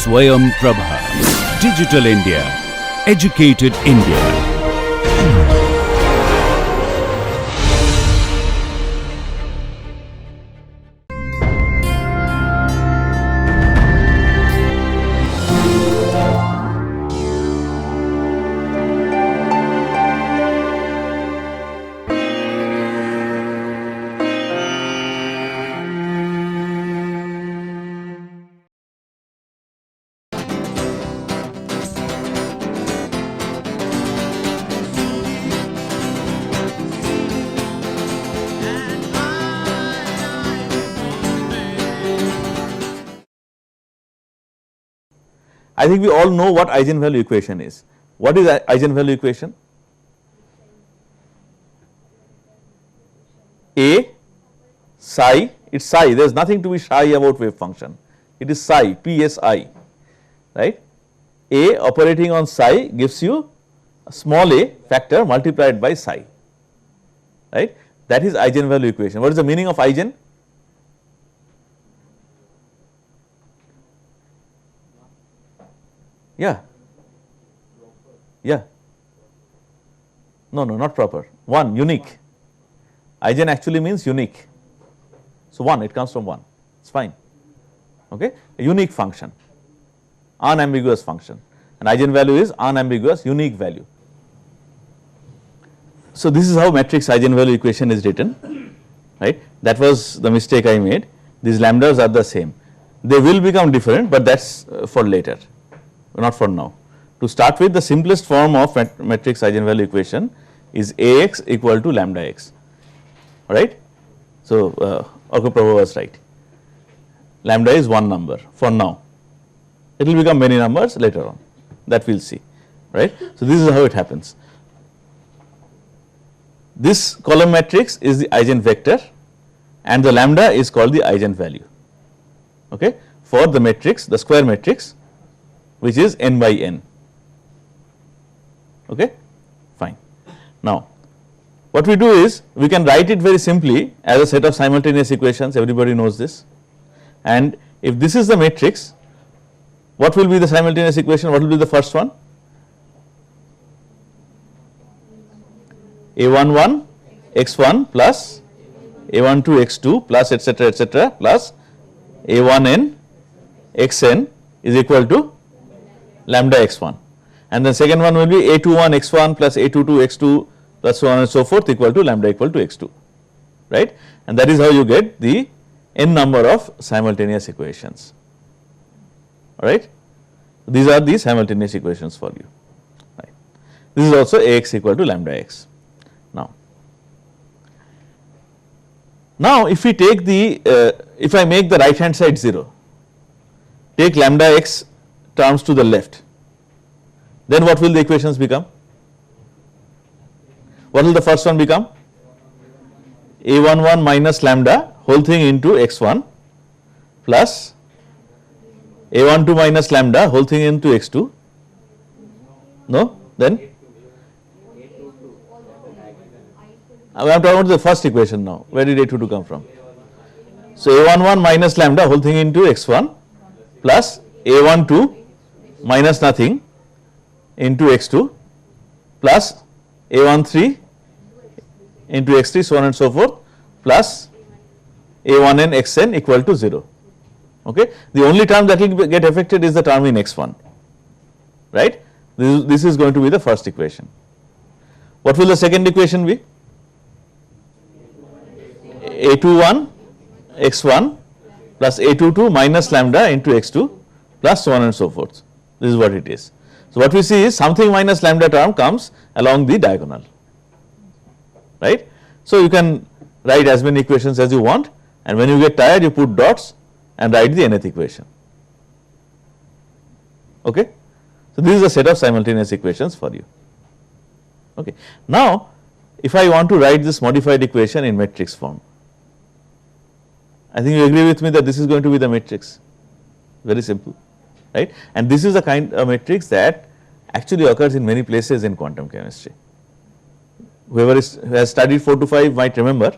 Swayam Prabha. Digital India. Educated India. I think we all know what eigenvalue equation is. What is eigenvalue equation? A psi, it's psi, there is nothing to be shy about wave function, it is psi, psi, right. A operating on psi gives you a small a factor multiplied by psi, right. That is eigenvalue equation. What is the meaning of eigen? Yeah, yeah, no, not proper, 1, unique. Eigen actually means unique, so 1, it comes from 1, it's fine, okay, a unique function, unambiguous function, and eigenvalue is unambiguous unique value. So this is how matrix eigenvalue equation is written, right, that was the mistake I made. These lambdas are the same, they will become different, but that is for later, not for now. To start with, the simplest form of matrix eigenvalue equation is Ax equal to lambda x, alright. So Prabha was right, lambda is one number for now, it will become many numbers later on, that we will see, right. So this is how it happens. This column matrix is the eigenvector and the lambda is called the eigenvalue, okay, for the matrix, the square matrix, which is n by n, okay, fine. Now what we do is we can write it very simply as a set of simultaneous equations, everybody knows this, and if this is the matrix, what will be the simultaneous equation, what will be the first one? A11 x1 plus A12 x2 plus etc plus A1n xn is equal to lambda x1, and the second one will be A21 x1 plus A22 x2 plus so on and so forth equal to lambda equal to x2, right, and that is how you get the n number of simultaneous equations, alright. These are the simultaneous equations for you, right. This is also Ax equal to lambda x. Now if we take the, if I make the right hand side 0, take lambda x terms to the left, then what will the equations become? What will the first one become? A11 minus lambda whole thing into x1 plus A12 minus lambda whole thing into x2, no, then I am talking about the first equation now, where did A22 come from? So A11 minus lambda whole thing into x1 plus A12 minus nothing into x2 plus A13 into x3 so on and so forth plus A1n xn equal to 0, okay. The only term that will get affected is the term in x1, right. This is going to be the first equation. What will the second equation be? A21 x1 plus A22 minus lambda into x2 plus so on and so forth. This is what it is. So what we see is something minus lambda term comes along the diagonal, right. So you can write as many equations as you want, and when you get tired you put dots and write the nth equation, okay. So this is a set of simultaneous equations for you, okay. Now if I want to write this modified equation in matrix form, I think you agree with me that this is going to be the matrix, very simple, right, and this is the kind of matrix that actually occurs in many places in quantum chemistry. Whoever has studied 4 to 5 might remember,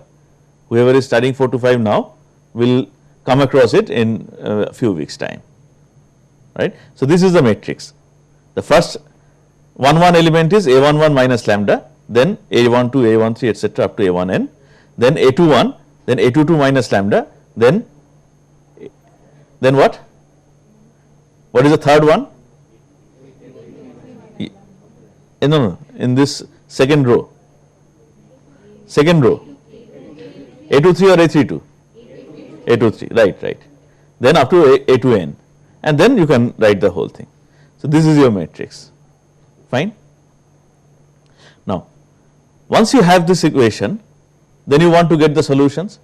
whoever is studying 4 to 5 now will come across it in a few weeks time, right. So, this is the matrix. The first 1 1 element is A11 minus lambda, then A12, A13 etc. up to A1n, then A21, then A22 minus lambda, then what? What is the third one? No, in this second row, A23 or A32? A23, right. Then up to A2n, and then you can write the whole thing. So, this is your matrix, fine. Now, once you have this equation, then you want to get the solutions.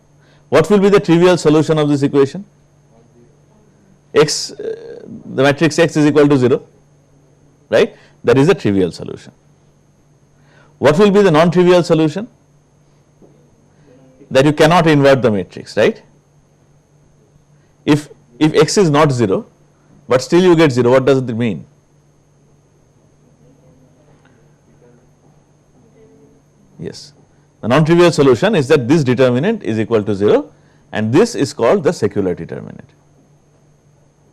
What will be the trivial solution of this equation? X, the matrix X is equal to 0, right? That is a trivial solution. What will be the non-trivial solution? That you cannot invert the matrix, right? If X is not 0, but still you get 0, what does it mean? Yes, the non-trivial solution is that this determinant is equal to 0, and this is called the secular determinant,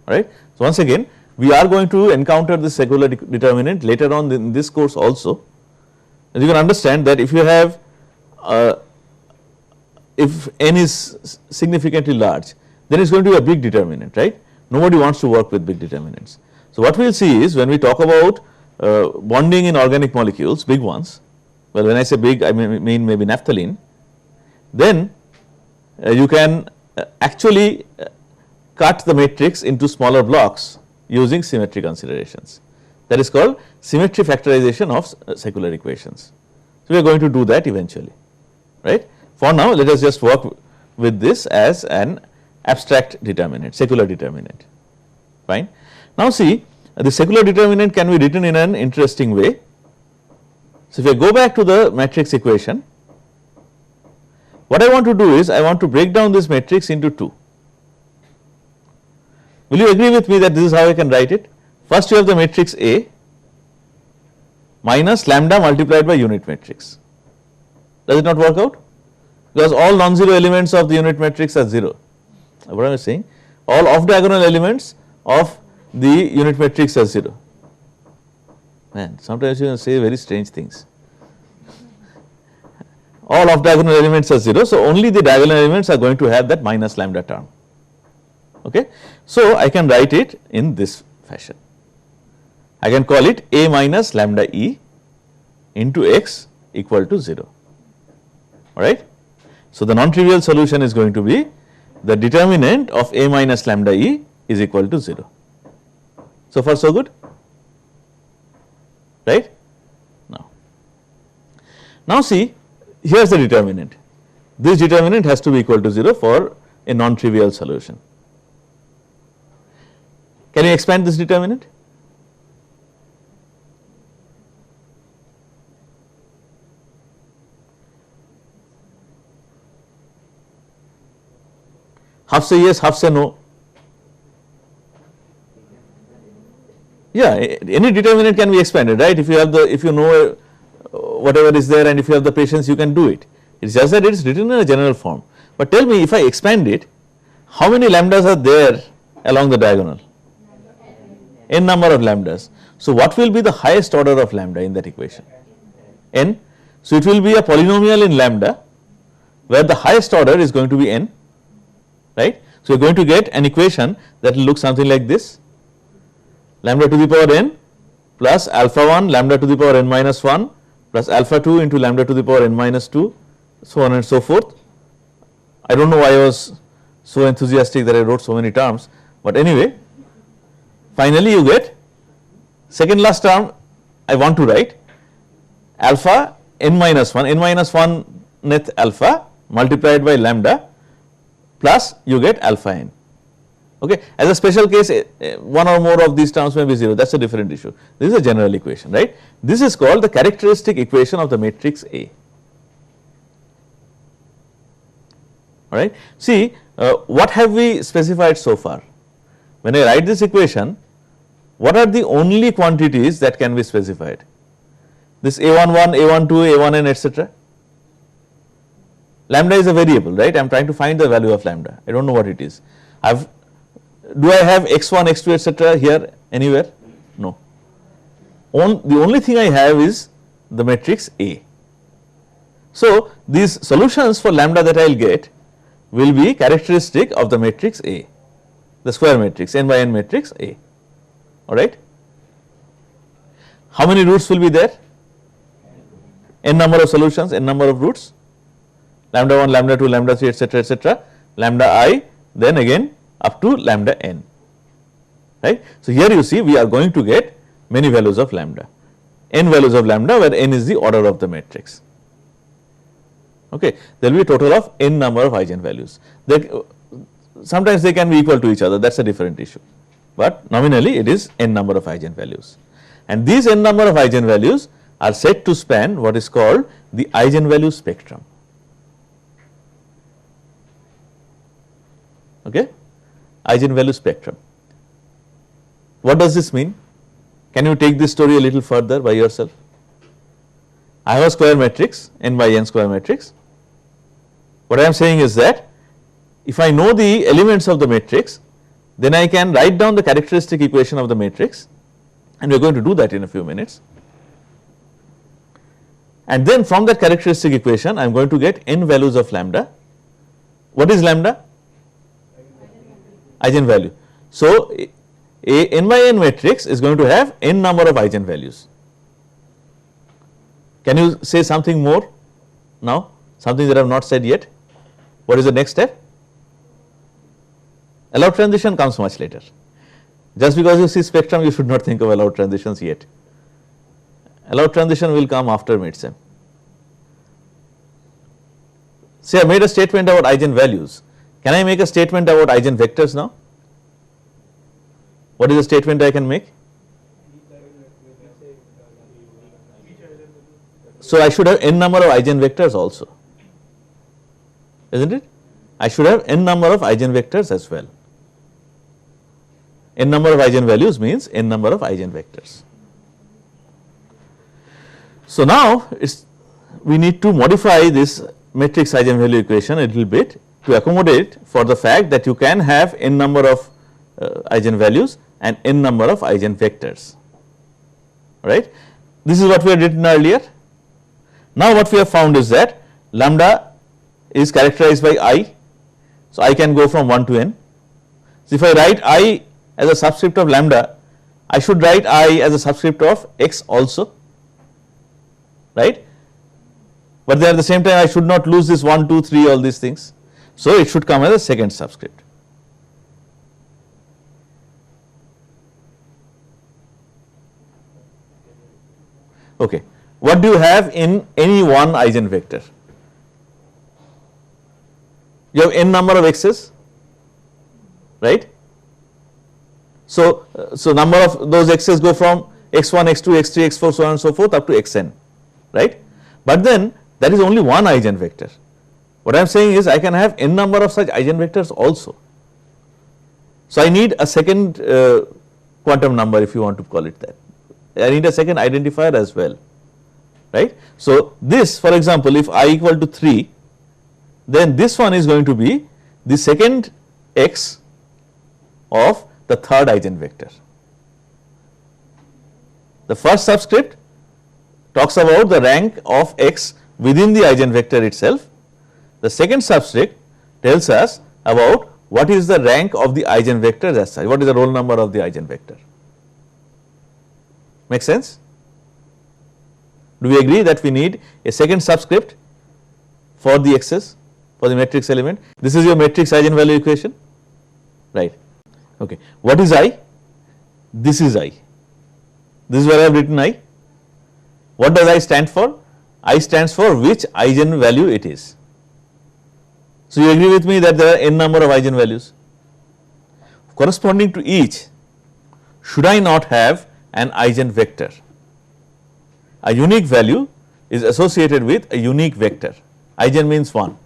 right. So, once again we are going to encounter this secular determinant later on in this course also. As you can understand that if you have if n is significantly large, then it is going to be a big determinant, right. Nobody wants to work with big determinants. So, what we will see is when we talk about bonding in organic molecules, big ones, well, when I say big I mean maybe naphthalene, then you can actually cut the matrix into smaller blocks using symmetry considerations. That is called symmetry factorization of secular equations. So, we are going to do that eventually, right. For now, let us just work with this as an abstract determinant, secular determinant, fine. Now, see, the secular determinant can be written in an interesting way. So, if I go back to the matrix equation, what I want to do is I want to break down this matrix into two. Will you agree with me that this is how I can write it? First, you have the matrix A minus lambda multiplied by unit matrix. Does it not work out? Because all non-zero elements of the unit matrix are 0. What am I saying? All off diagonal elements of the unit matrix are 0. Man, sometimes you can say very strange things. All off diagonal elements are 0, so only the diagonal elements are going to have that minus lambda term. Okay. So, I can write it in this fashion. I can call it A minus lambda E into X equal to 0, alright. So, the non-trivial solution is going to be the determinant of A minus lambda E is equal to 0. So far so good, right. Now see, here is the determinant. This determinant has to be equal to 0 for a non-trivial solution. Can you expand this determinant? Half say yes, half say no. Yeah, any determinant can be expanded, right? If you have if you know whatever is there and if you have the patience, you can do it. It's just that it is written in a general form. But tell me, if I expand it, how many lambdas are there along the diagonal? N number of lambdas. So what will be the highest order of lambda in that equation? N. So it will be a polynomial in lambda where the highest order is going to be n, right. So you are going to get an equation that will look something like this: lambda to the power n plus alpha 1 lambda to the power n minus 1 plus alpha 2 into lambda to the power n minus 2, so on and so forth. I do not know why I was so enthusiastic that I wrote so many terms, but anyway, finally you get second last term. I want to write alpha n minus 1 nth alpha multiplied by lambda plus you get alpha n. Okay. As a special case, one or more of these terms may be 0, that is a different issue. This is a general equation, right. This is called the characteristic equation of the matrix A. Alright. See, what have we specified so far? When I write this equation, what are the only quantities that can be specified? This A11, A12, A1n, etc. Lambda is a variable, right. I am trying to find the value of lambda, I do not know what it is. I have do I have x1, x2 etc. here anywhere? No. The only thing I have is the matrix A. So, these solutions for lambda that I will get will be characteristic of the matrix A, the square matrix, n by n matrix A, alright. How many roots will be there? N number of solutions, n number of roots, lambda 1, lambda 2, lambda 3 etc., etc., lambda I, then again up to lambda n, right. So, here you see we are going to get many values of lambda, n values of lambda, where n is the order of the matrix. Okay. There will be a total of n number of eigenvalues. Sometimes they can be equal to each other, that is a different issue, but nominally it is n number of eigenvalues, and these n number of eigenvalues are said to span what is called the eigenvalue spectrum. Okay. Eigenvalue spectrum. What does this mean? Can you take this story a little further by yourself? I have a square matrix, n by n square matrix. What I am saying is that if I know the elements of the matrix, then I can write down the characteristic equation of the matrix, and we are going to do that in a few minutes. And then from that characteristic equation I am going to get n values of lambda. What is lambda? Eigenvalue. So, a n by n matrix is going to have n number of eigenvalues. Can you say something more now, something that I have not said yet? What is the next step? Allowed transition comes much later. Just because you see spectrum, you should not think of allowed transitions yet. Allowed transition will come after midsem. Say I made a statement about eigenvalues. Can I make a statement about eigenvectors now? What is the statement I can make? So, I should have n number of eigenvectors also, isn't it? I should have n number of eigenvectors as well. N number of eigenvalues means n number of eigenvectors. So, now we need to modify this matrix eigenvalue equation a little bit to accommodate for the fact that you can have n number of eigenvalues and n number of eigenvectors, right. This is what we had written earlier. Now, what we have found is that lambda is characterized by I. So, I can go from 1 to n. So, if I write I as a subscript of lambda, I should write I as a subscript of x also, right. But then at the same time I should not lose this 1, 2, 3 all these things. So, it should come as a second subscript. Okay. What do you have in any one eigenvector? You have n number of x's, right. So, number of those x's go from x1, x2, x3, x4, so on and so forth up to xn, right. But then that is only one eigenvector. What I am saying is I can have n number of such eigenvectors also. So, I need a second quantum number, if you want to call it that. I need a second identifier as well, right. So, this, for example, if I equal to 3, then this one is going to be the second x of the third eigenvector. The first subscript talks about the rank of x within the eigenvector itself. The second subscript tells us about what is the rank of the eigenvector as such, what is the roll number of the eigenvector. Make sense? Do we agree that we need a second subscript for the x's, for the matrix element? This is your matrix eigenvalue equation, right. Okay. What is I? This is I. This is where I have written I. What does I stand for? I stands for which eigenvalue it is. So, you agree with me that there are n number of eigenvalues. Corresponding to each, should I not have an eigenvector? A unique value is associated with a unique vector. Eigen means 1,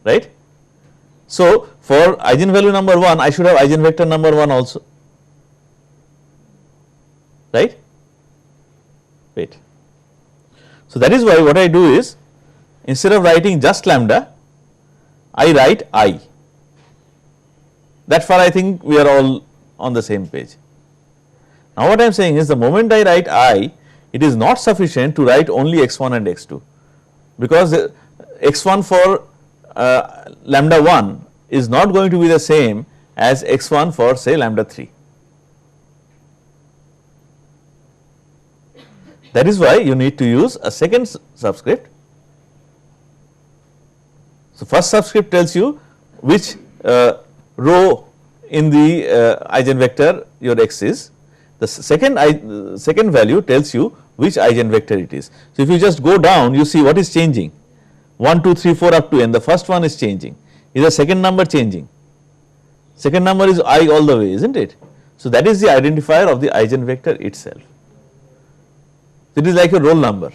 right. So, for eigenvalue number 1, I should have eigenvector number 1 also, right. Wait. So, that is why what I do is, instead of writing just lambda, I write I. That far I think we are all on the same page. Now what I am saying is, the moment I write I, it is not sufficient to write only x1 and x2, because x1 for lambda 1 is not going to be the same as x1 for say lambda 3. That is why you need to use a second subscript. So first subscript tells you which row in the eigenvector your x is. The second value tells you which eigenvector it is. So if you just go down, you see what is changing. 1, 2, 3, 4 up to n. The first one is changing. Is the second number changing? Second number is I all the way, isn't it? So that is the identifier of the eigenvector itself. It is like your roll number.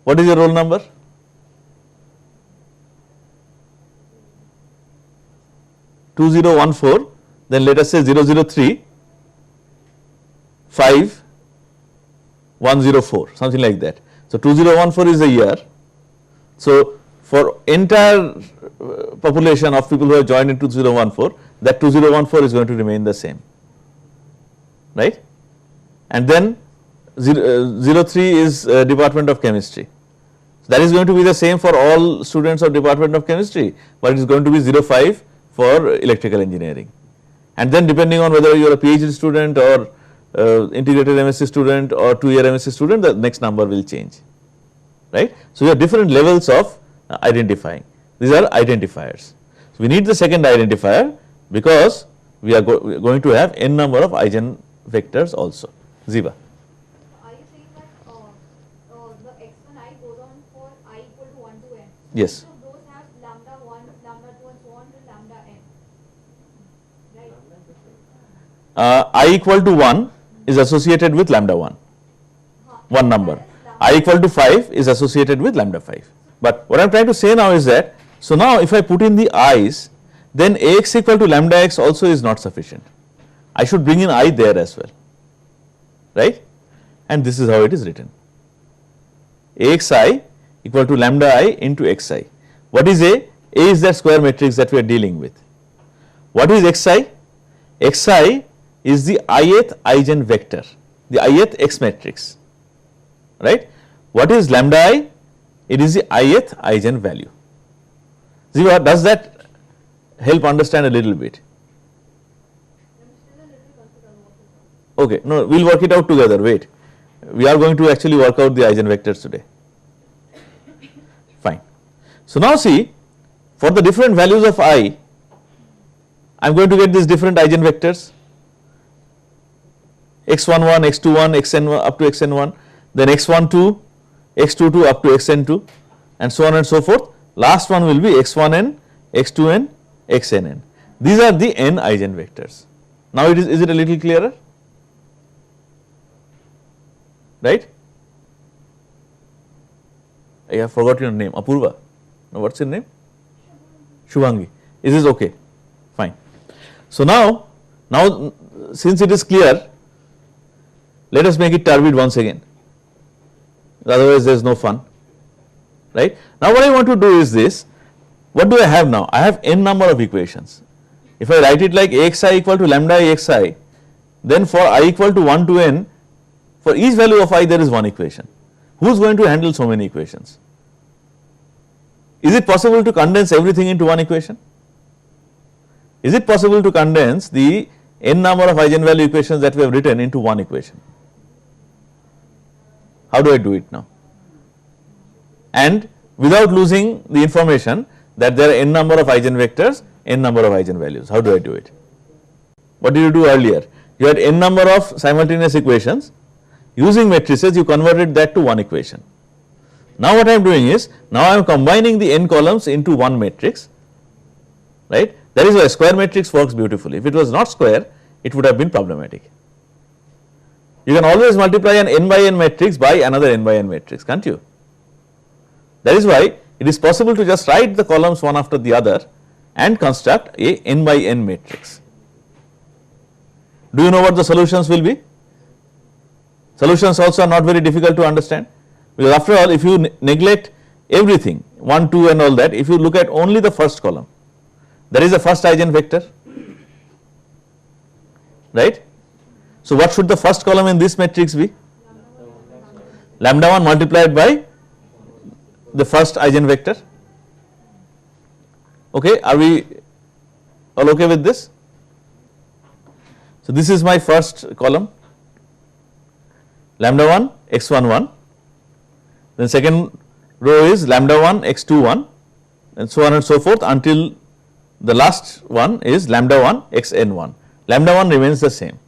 What is your roll number? Two 2014, then let us say 003 5104, something like that. So 2014 is a year. So for entire population of people who have joined in 2014, that 2014 is going to remain the same, right? And then 03 is Department of Chemistry. So that is going to be the same for all students of Department of Chemistry, but it is going to be 05 for electrical engineering. And then depending on whether you are a PhD student or integrated MSc student or 2-year MSc student, the next number will change, right? So you have different levels of identifying. These are identifiers. So we need the second identifier because we are going to have n number of eigenvectors also. Ziva. Are you saying that the x1I goes on for I equal to 1 to n? Yes. So those have lambda 1, lambda 2 and so on till lambda n, right? I equal to 1 is associated with lambda 1, one number. I equal to 5 is associated with lambda 5. But what I am trying to say now is that, so now if I put in the i's, then ax equal to lambda x also is not sufficient. I should bring in I there as well, right? And this is how it is written. Axi equal to lambda I into xi. What is A? A is that square matrix that we are dealing with. What is xi? Xi is the ith eigenvector, the ith x matrix, right? What is lambda I? It is the ith eigenvalue. Ziva, does that help understand a little bit? Okay, no, we will work it out together, wait. We are going to actually work out the eigenvectors today. Fine. So now see, for the different values of I am going to get these different eigenvectors, x11, x21, xn1 up to xn1, then x12, x22 up to xn2 and so on and so forth. Last one will be x1n, x2n, xnn. These are the n eigenvectors. Now is it a little clearer? Right? I have forgot your name, Apurva. No, what's your name? Shubhangi. Is this okay? Fine. So now since it is clear, let us make it turbid once again. Otherwise there is no fun, right? Now what I want to do is this. What do I have now? I have n number of equations. If I write it like axi equal to lambda I xi, then for I equal to 1 to n, for each value of I there is one equation. Who is going to handle so many equations? Is it possible to condense everything into one equation? Is it possible to condense the n number of eigenvalue equations that we have written into one equation? How do I do it now? And without losing the information that there are n number of eigenvectors, n number of eigenvalues. How do I do it? What did you do earlier? You had n number of simultaneous equations. Using matrices, you converted that to one equation. Now what I am doing is, now I am combining the n columns into one matrix, right? That is why square matrix works beautifully. If it was not square, it would have been problematic. You can always multiply an n by n matrix by another n by n matrix, can't you? That is why it is possible to just write the columns one after the other and construct a n by n matrix. Do you know what the solutions will be? Solutions also are not very difficult to understand, because after all, if you neglect everything 1, 2 and all that, if you look at only the first column, there is a first eigenvector, right? So what should the first column in this matrix be? Lambda 1 multiplied by the first eigenvector. Okay, are we all okay with this? So this is my first column, lambda 1 x11, then second row is lambda 1 x21, and so on and so forth until the last one is lambda 1 xn1. Lambda 1 remains the same,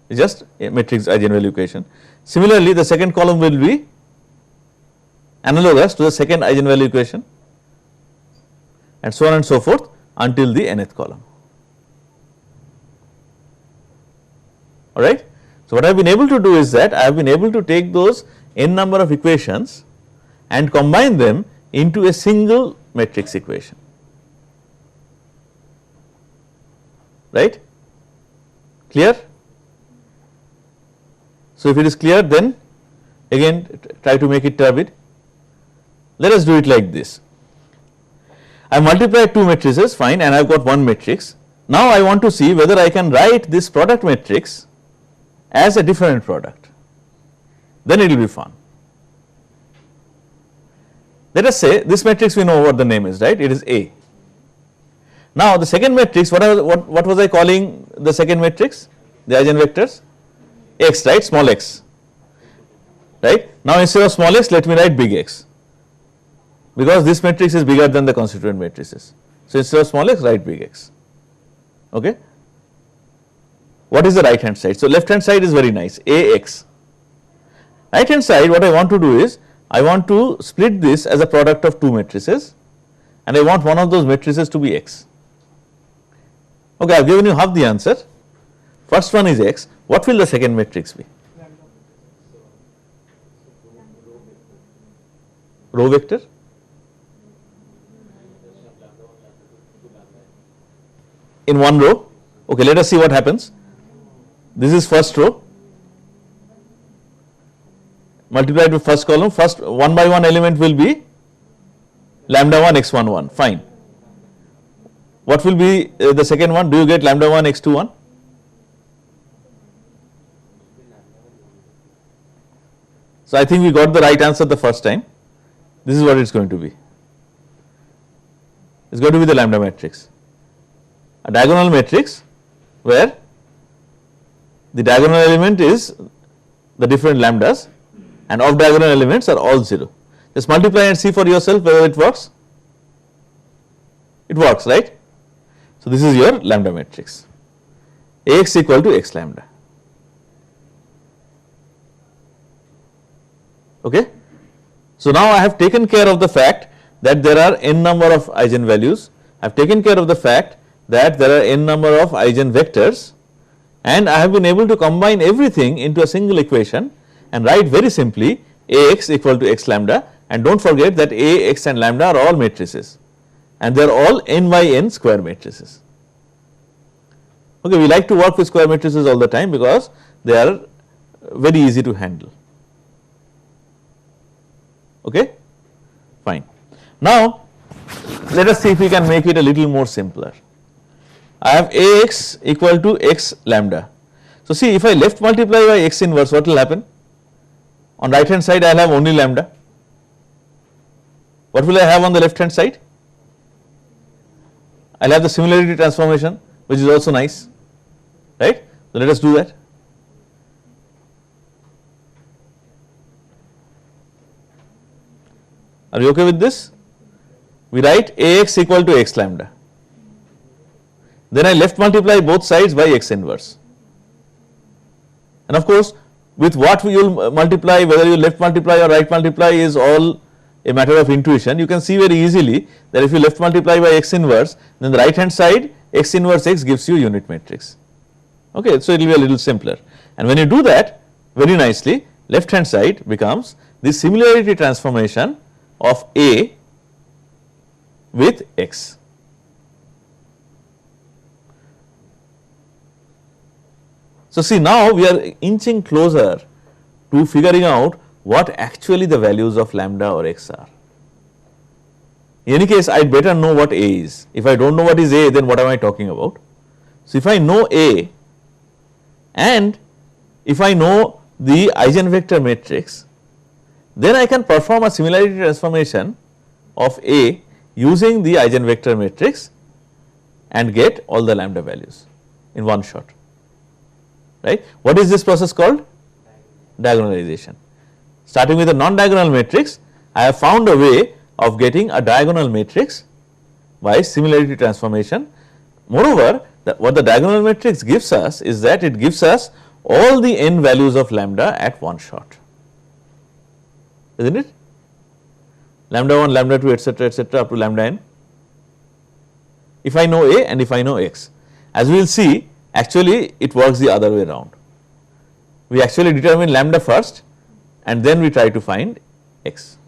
it's just a matrix eigenvalue equation. Similarly, the second column will be analogous to the second eigenvalue equation, and so on and so forth until the nth column. Alright. So what I have been able to do is that I have been able to take those n number of equations and combine them into a single matrix equation, right? Clear? So if it is clear, then again try to make it turbid. Let us do it like this. I multiplied two matrices, fine, and I have got one matrix. Now I want to see whether I can write this product matrix as a different product, then it will be fun. Let us say this matrix, we know what the name is, right? It is A. Now the second matrix, what was I calling the second matrix? The eigenvectors? X, right? Small x, right? Now instead of small x, let me write big X, because this matrix is bigger than the constituent matrices. So instead of small x, write big X. Okay. What is the right hand side? So left hand side is very nice, Ax. Right hand side, what I want to do is, I want to split this as a product of two matrices, and I want one of those matrices to be X. Okay, I have given you half the answer. First one is X. What will the second matrix be? Row vector? In one row. Okay, let us see what happens. This is first row, multiplied with first column, first one by one element will be lambda 1 x11, fine. What will be the second one? Do you get lambda 1 x21? So I think we got the right answer the first time. This is what it is going to be. It is going to be the lambda matrix, a diagonal matrix where the diagonal element is the different lambdas and off diagonal elements are all 0. Just multiply and see for yourself whether it works. It works, right? So this is your lambda matrix, Ax equal to x lambda. Okay. So now I have taken care of the fact that there are n number of eigenvalues. I have taken care of the fact that there are n number of eigenvectors, and I have been able to combine everything into a single equation and write very simply Ax equal to x lambda, and do not forget that A, x and lambda are all matrices and they are all n by n square matrices. Okay, we like to work with square matrices all the time because they are very easy to handle. Okay, fine. Now let us see if we can make it a little more simpler. I have Ax equal to x lambda. So see, if I left multiply by x inverse, what will happen? On right hand side I will have only lambda. What will I have on the left hand side? I will have the similarity transformation, which is also nice, right? So let us do that. Are you okay with this? We write Ax equal to x lambda. Then I left multiply both sides by x inverse. And of course, with what we will multiply, whether you left multiply or right multiply is all a matter of intuition. You can see very easily that if you left multiply by x inverse, then the right hand side x inverse x gives you unit matrix. Okay, so it will be a little simpler. And when you do that very nicely, left hand side becomes the similarity transformation of A with x. So see, now we are inching closer to figuring out what actually the values of lambda or x are. In any case, I better know what A is. If I do not know what is A, then what am I talking about? So if I know A, and if I know the eigenvector matrix, then I can perform a similarity transformation of A using the eigenvector matrix and get all the lambda values in one shot, right. What is this process called? Diagonalization. Starting with a non-diagonal matrix, I have found a way of getting a diagonal matrix by similarity transformation. Moreover, what the diagonal matrix gives us is that it gives us all the n values of lambda at one shot, isn't it? Lambda 1, lambda 2, etc., up to lambda n. If I know A and if I know x, as we will see, actually it works the other way around. We actually determine lambda first and then we try to find x.